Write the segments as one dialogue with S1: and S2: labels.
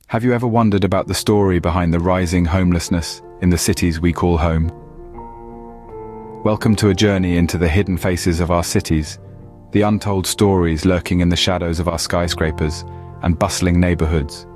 S1: Have you ever wondered about the story behind the rising homelessness in the cities we call home? Welcome to a journey into the hidden faces of our cities, the untold stories lurking in the shadows of our skyscrapers and bustling neighborhoods.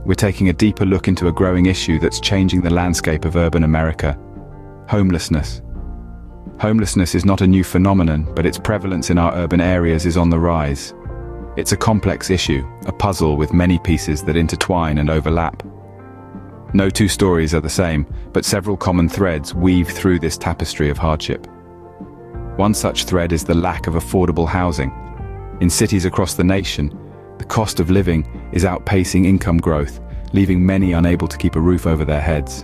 S1: We're taking a deeper look into a growing issue that's changing the landscape of urban America: homelessness. Homelessness is not a new phenomenon, but its prevalence in our urban areas is on the rise. It's a complex issue, a puzzle with many pieces that intertwine and overlap. No two stories are the same, but several common threads weave through this tapestry of hardship. One such thread is the lack of affordable housing. In cities across the nation, the cost of living is outpacing income growth, leaving many unable to keep a roof over their heads.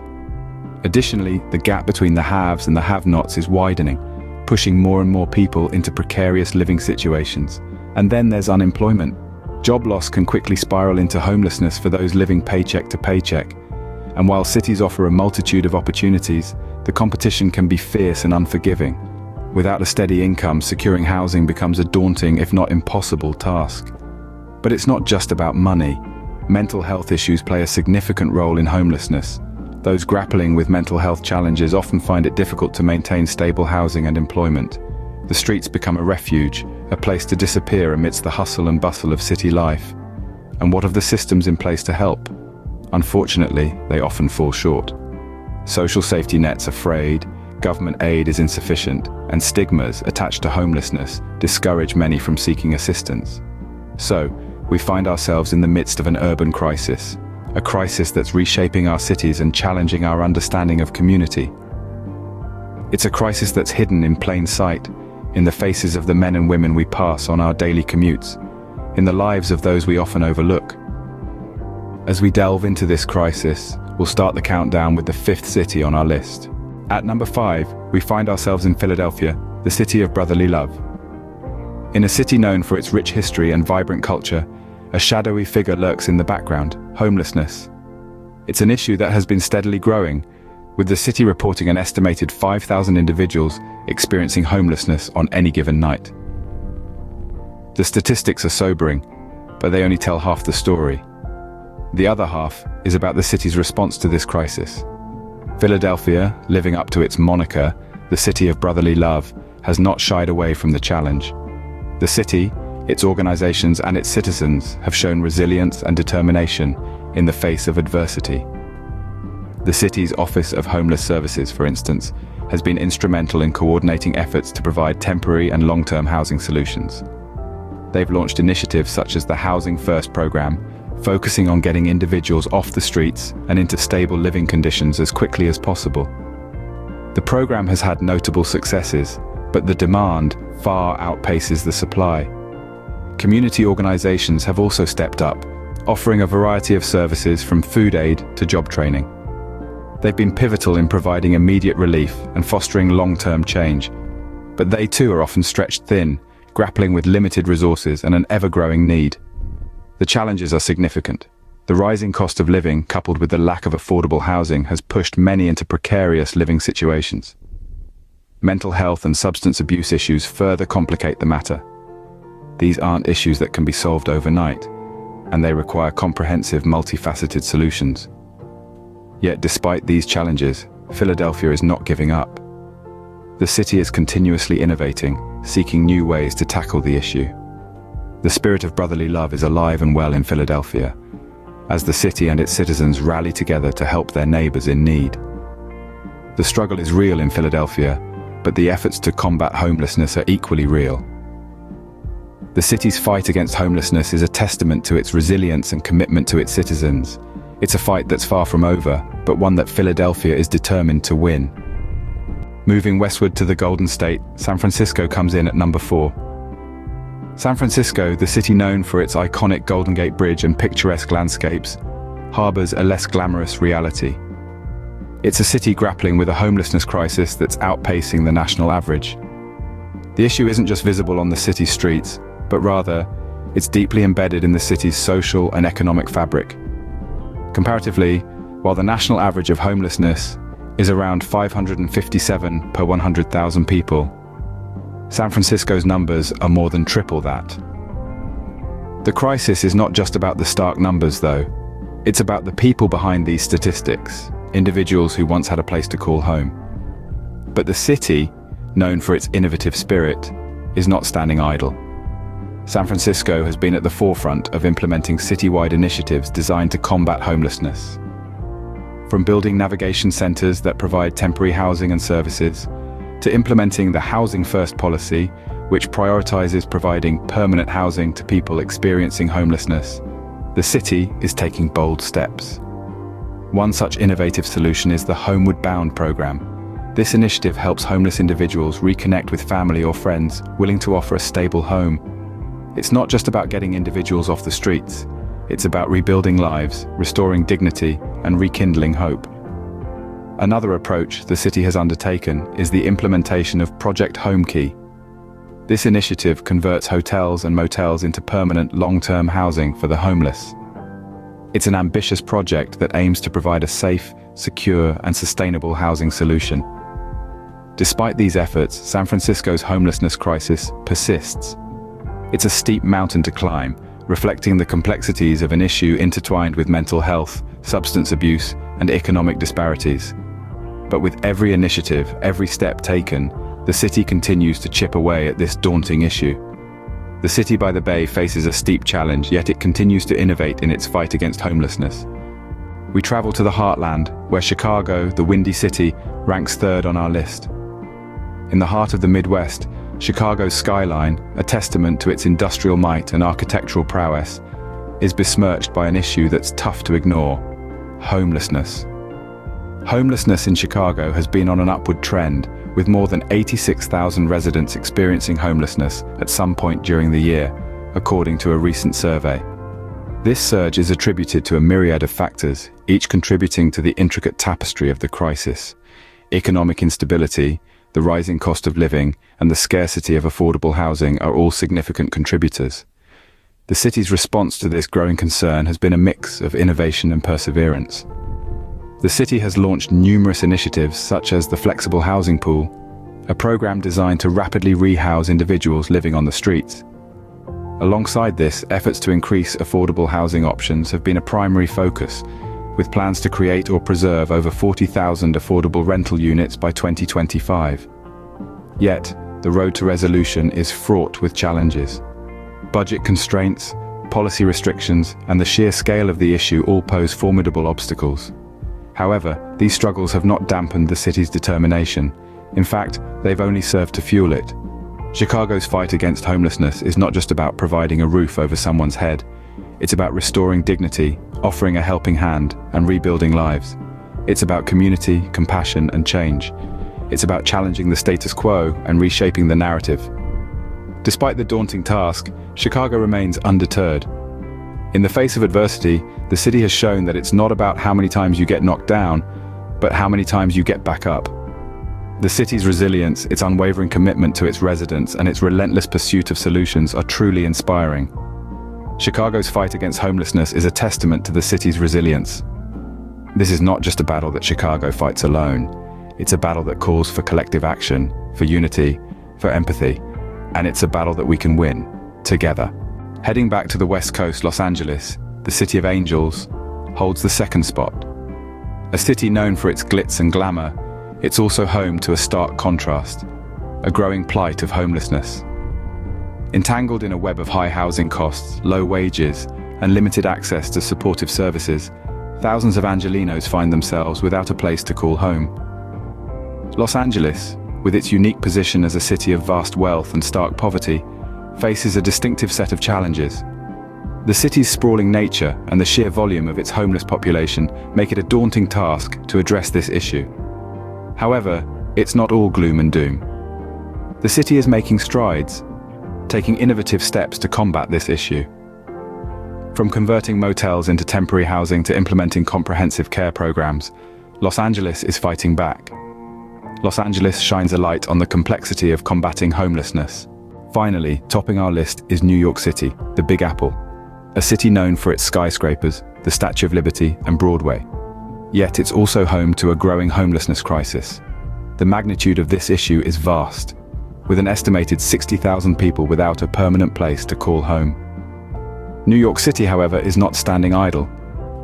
S1: Additionally, the gap between the haves and the have-nots is widening, pushing more and more people into precarious living situations. And then there's unemployment. Job loss can quickly spiral into homelessness for those living paycheck to paycheck. And while cities offer a multitude of opportunities, the competition can be fierce and unforgiving. Without a steady income, securing housing becomes a daunting, if not impossible, task. But it's not just about money. Mental health issues play a significant role in homelessness. Those grappling with mental health challenges often find it difficult to maintain stable housing and employment. The streets become a refuge, a place to disappear amidst the hustle and bustle of city life. And what of the systems in place to help? Unfortunately, they often fall short. Social safety nets are frayed, government aid is insufficient, and stigmas attached to homelessness discourage many from seeking assistance. So, we find ourselves in the midst of an urban crisis, a crisis that's reshaping our cities and challenging our understanding of community. It's a crisis that's hidden in plain sight, in the faces of the men and women we pass on our daily commutes, in the lives of those we often overlook. As we delve into this crisis, we'll start the countdown with the fifth city on our list. At number 5, we find ourselves in Philadelphia, the city of brotherly love. In a city known for its rich history and vibrant culture, a shadowy figure lurks in the background: homelessness. It's an issue that has been steadily growing, with the city reporting an estimated 5,000 individuals experiencing homelessness on any given night. The statistics are sobering, but they only tell half the story. The other half is about the city's response to this crisis. Philadelphia, living up to its moniker, the city of brotherly love, has not shied away from the challenge. The city, its organizations and its citizens have shown resilience and determination in the face of adversity. The city's Office of Homeless Services, for instance, has been instrumental in coordinating efforts to provide temporary and long-term housing solutions. They've launched initiatives such as the Housing First program, focusing on getting individuals off the streets and into stable living conditions as quickly as possible. The program has had notable successes, but the demand far outpaces the supply. Community organizations have also stepped up, offering a variety of services from food aid to job training. They've been pivotal in providing immediate relief and fostering long-term change, but they too are often stretched thin, grappling with limited resources and an ever-growing need. The challenges are significant. The rising cost of living, coupled with the lack of affordable housing, has pushed many into precarious living situations. Mental health and substance abuse issues further complicate the matter. These aren't issues that can be solved overnight, and they require comprehensive, multifaceted solutions. Yet despite these challenges, Philadelphia is not giving up. The city is continuously innovating, seeking new ways to tackle the issue. The spirit of brotherly love is alive and well in Philadelphia, as the city and its citizens rally together to help their neighbors in need. The struggle is real in Philadelphia, but the efforts to combat homelessness are equally real. The city's fight against homelessness is a testament to its resilience and commitment to its citizens. It's a fight that's far from over, but one that Philadelphia is determined to win. Moving westward to the Golden State, San Francisco comes in at number 4. San Francisco, the city known for its iconic Golden Gate Bridge and picturesque landscapes, harbors a less glamorous reality. It's a city grappling with a homelessness crisis that's outpacing the national average. The issue isn't just visible on the city's streets, but rather, it's deeply embedded in the city's social and economic fabric. Comparatively, while the national average of homelessness is around 557 per 100,000 people, San Francisco's numbers are more than triple that. The crisis is not just about the stark numbers, though. It's about the people behind these statistics, individuals who once had a place to call home. But the city, known for its innovative spirit, is not standing idle. San Francisco has been at the forefront of implementing citywide initiatives designed to combat homelessness. From building navigation centers that provide temporary housing and services, to implementing the Housing First policy, which prioritizes providing permanent housing to people experiencing homelessness, the city is taking bold steps. One such innovative solution is the Homeward Bound program. This initiative helps homeless individuals reconnect with family or friends willing to offer a stable home. It's not just about getting individuals off the streets. It's about rebuilding lives, restoring dignity, and rekindling hope. Another approach the city has undertaken is the implementation of Project Homekey. This initiative converts hotels and motels into permanent, long-term housing for the homeless. It's an ambitious project that aims to provide a safe, secure, and sustainable housing solution. Despite these efforts, San Francisco's homelessness crisis persists. It's a steep mountain to climb, reflecting the complexities of an issue intertwined with mental health, substance abuse, and economic disparities. But with every initiative, every step taken, the city continues to chip away at this daunting issue. The city by the bay faces a steep challenge, yet it continues to innovate in its fight against homelessness. We travel to the heartland, where Chicago, the Windy City, ranks third on our list. In the heart of the Midwest, Chicago's skyline, a testament to its industrial might and architectural prowess, is besmirched by an issue that's tough to ignore: homelessness. Homelessness in Chicago has been on an upward trend, with more than 86,000 residents experiencing homelessness at some point during the year, according to a recent survey. This surge is attributed to a myriad of factors, each contributing to the intricate tapestry of the crisis. Economic instability, the rising cost of living, and the scarcity of affordable housing are all significant contributors. The city's response to this growing concern has been a mix of innovation and perseverance. The city has launched numerous initiatives such as the Flexible Housing Pool, a program designed to rapidly rehouse individuals living on the streets. Alongside this, efforts to increase affordable housing options have been a primary focus, with plans to create or preserve over 40,000 affordable rental units by 2025. Yet, the road to resolution is fraught with challenges. Budget constraints, policy restrictions, and the sheer scale of the issue all pose formidable obstacles. However, these struggles have not dampened the city's determination. In fact, they've only served to fuel it. Chicago's fight against homelessness is not just about providing a roof over someone's head. It's about restoring dignity, offering a helping hand, and rebuilding lives. It's about community, compassion, and change. It's about challenging the status quo and reshaping the narrative. Despite the daunting task, Chicago remains undeterred. In the face of adversity, the city has shown that it's not about how many times you get knocked down, but how many times you get back up. The city's resilience, its unwavering commitment to its residents, and its relentless pursuit of solutions are truly inspiring. Chicago's fight against homelessness is a testament to the city's resilience. This is not just a battle that Chicago fights alone. It's a battle that calls for collective action, for unity, for empathy, and it's a battle that we can win, together. Heading back to the West Coast, Los Angeles, the City of Angels, holds the second spot. A city known for its glitz and glamour, it's also home to a stark contrast, a growing plight of homelessness. Entangled in a web of high housing costs, low wages, and limited access to supportive services, thousands of Angelenos find themselves without a place to call home. Los Angeles, with its unique position as a city of vast wealth and stark poverty, faces a distinctive set of challenges. The city's sprawling nature and the sheer volume of its homeless population make it a daunting task to address this issue. However, it's not all gloom and doom. The city is making strides, taking innovative steps to combat this issue. From converting motels into temporary housing to implementing comprehensive care programs, Los Angeles is fighting back. Los Angeles shines a light on the complexity of combating homelessness. Finally, topping our list is New York City, the Big Apple, a city known for its skyscrapers, the Statue of Liberty, and Broadway. Yet it's also home to a growing homelessness crisis. The magnitude of this issue is vast, with an estimated 60,000 people without a permanent place to call home. New York City, however, is not standing idle.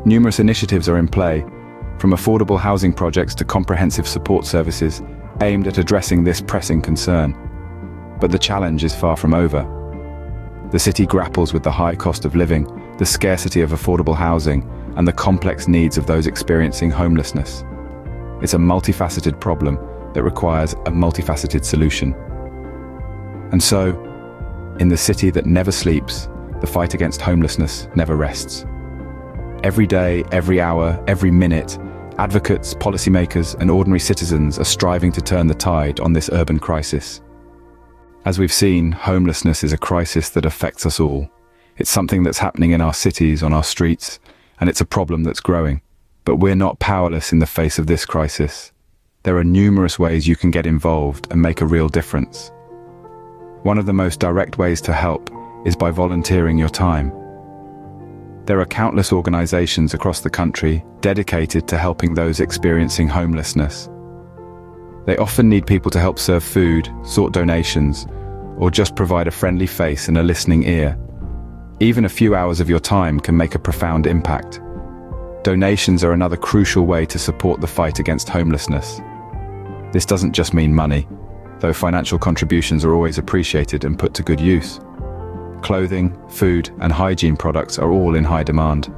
S1: Numerous initiatives are in play, from affordable housing projects to comprehensive support services aimed at addressing this pressing concern. But the challenge is far from over. The city grapples with the high cost of living, the scarcity of affordable housing, and the complex needs of those experiencing homelessness. It's a multifaceted problem that requires a multifaceted solution. And so, in the city that never sleeps, the fight against homelessness never rests. Every day, every hour, every minute, advocates, policymakers, and ordinary citizens are striving to turn the tide on this urban crisis. As we've seen, homelessness is a crisis that affects us all. It's something that's happening in our cities, on our streets, and it's a problem that's growing. But we're not powerless in the face of this crisis. There are numerous ways you can get involved and make a real difference. One of the most direct ways to help is by volunteering your time. There are countless organizations across the country dedicated to helping those experiencing homelessness. They often need people to help serve food, sort donations, or just provide a friendly face and a listening ear. Even a few hours of your time can make a profound impact. Donations are another crucial way to support the fight against homelessness. This doesn't just mean money, though financial contributions are always appreciated and put to good use. Clothing, food, and hygiene products are all in high demand.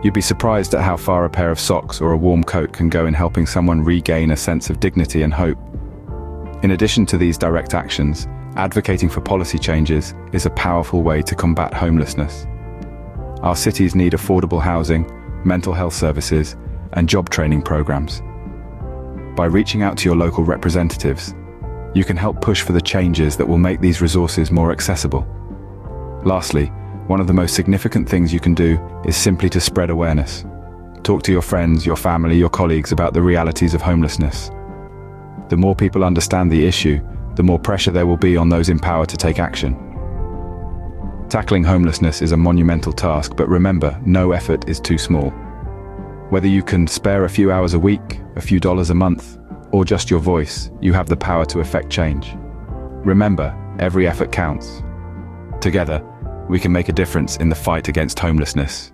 S1: You'd be surprised at how far a pair of socks or a warm coat can go in helping someone regain a sense of dignity and hope. In addition to these direct actions, advocating for policy changes is a powerful way to combat homelessness. Our cities need affordable housing, mental health services, and job training programs. By reaching out to your local representatives, you can help push for the changes that will make these resources more accessible. Lastly, one of the most significant things you can do is simply to spread awareness. Talk to your friends, your family, your colleagues about the realities of homelessness. The more people understand the issue, the more pressure there will be on those in power to take action. Tackling homelessness is a monumental task, but remember, no effort is too small. Whether you can spare a few hours a week, a few dollars a month, or just your voice, you have the power to effect change. Remember, every effort counts. Together, we can make a difference in the fight against homelessness.